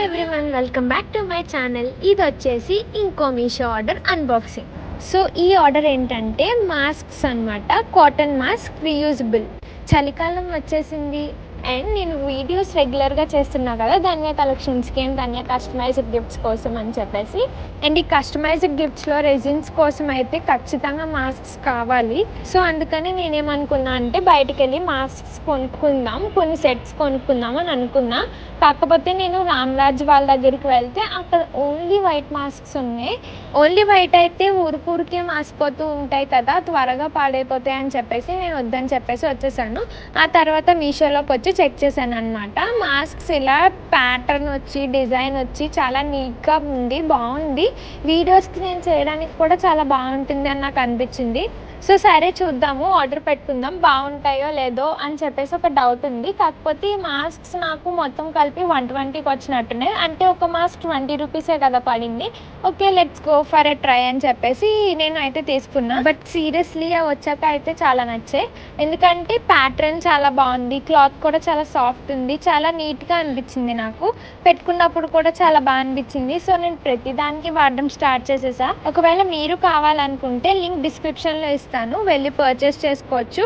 Everyone, welcome back to my channel. ఇది వచ్చేసి ఇంకో మీషో ఆర్డర్ అన్బాక్సింగ్. సో ఈ ఆర్డర్ ఏంటంటే మాస్క్స్ అనమాట. Cotton mask reusable. చలికాలం వచ్చేసింది అండ్ నేను వీడియోస్ రెగ్యులర్గా చేస్తున్నా కదా ధన్య కలెక్షన్స్కి అండ్ ధన్య కస్టమైజ్డ్ గిఫ్ట్స్ కోసం అని చెప్పేసి. అండ్ ఈ కస్టమైజ్డ్ గిఫ్ట్స్లో రెజిన్స్ కోసం అయితే ఖచ్చితంగా మాస్క్స్ కావాలి. సో అందుకని నేనేమనుకున్నా అంటే బయటికి వెళ్ళి మాస్క్స్ కొనుక్కుందాం, కొన్ని సెట్స్ కొనుక్కుందాం అని అనుకున్నా. కాకపోతే నేను రామ్రాజ్ వాళ్ళ దగ్గరికి వెళ్తే అక్కడ ఓన్లీ వైట్ మాస్క్స్ ఉన్నాయి. ఓన్లీ వైట్ అయితే ఊరికే మాసిపోతూ ఉంటాయి కదా, త్వరగా పాడైపోతాయి అని చెప్పేసి నేను వద్దని చెప్పేసి వచ్చేసాను. ఆ తర్వాత మీషోలోకి వచ్చి చెక్ చేశాను అనమాట. మాస్క్స్ ఇలా ప్యాటర్న్ వచ్చి డిజైన్ వచ్చి చాలా నీట్గా ఉంది, బాగుంది. వీడియోస్కి నేను చేయడానికి కూడా చాలా బాగుంటుంది అని నాకు అనిపించింది. సో సరే చూద్దాము, ఆర్డర్ పెట్టుకుందాం, బాగుంటాయో లేదో అని చెప్పేసి ఒక డౌట్ ఉంది. కాకపోతే ఈ మాస్క్స్ నాకు మొత్తం కలిపి 120కి వచ్చినట్టున్నాయి. అంటే ఒక మాస్క్ 20 రూపీసే కదా పడింది. Okay, let's go for a try అని చెప్పేసి నేను అయితే తీసుకున్నా. బట్ సీరియస్లీ వచ్చాక అయితే చాలా నచ్చాయి. ఎందుకంటే ప్యాటర్న్ చాలా బాగుంది, క్లాత్ కూడా చాలా సాఫ్ట్ ఉంది, చాలా నీట్గా అనిపించింది. నాకు పెట్టుకున్నప్పుడు కూడా చాలా బాగా అనిపించింది. సో నేను ప్రతిదానికి వాడడం స్టార్ట్ చేసేసా. ఒకవేళ మీరు కావాలనుకుంటే లింక్ డిస్క్రిప్షన్లో ఇస్తాను, వెళ్ళి పర్చేస్ చేసుకోవచ్చు.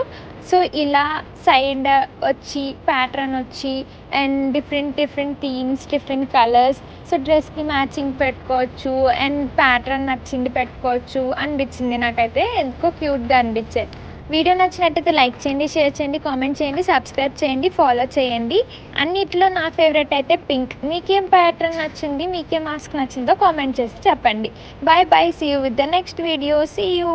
సో ఇలా సైడ్ వచ్చి ప్యాటర్న్ వచ్చి and different themes, different colours. So డ్రెస్కి మ్యాచింగ్ పెట్టుకోవచ్చు అండ్ ప్యాటర్న్ నచ్చింది పెట్టుకోవచ్చు అనిపించింది. నాకైతే ఎందుకో క్యూట్గా అనిపించాయి. వీడియో నచ్చినట్టయితే లైక్ చేయండి, షేర్ చేయండి, కామెంట్ చేయండి, సబ్స్క్రైబ్ చేయండి, ఫాలో చేయండి. అన్నిట్లో నా ఫేవరెట్ అయితే పింక్. మీకేం ప్యాటర్న్ నచ్చింది, మీకేం మాస్క్ నచ్చిందో కామెంట్ చేసి చెప్పండి. Bye bye, see you with the next video. See you.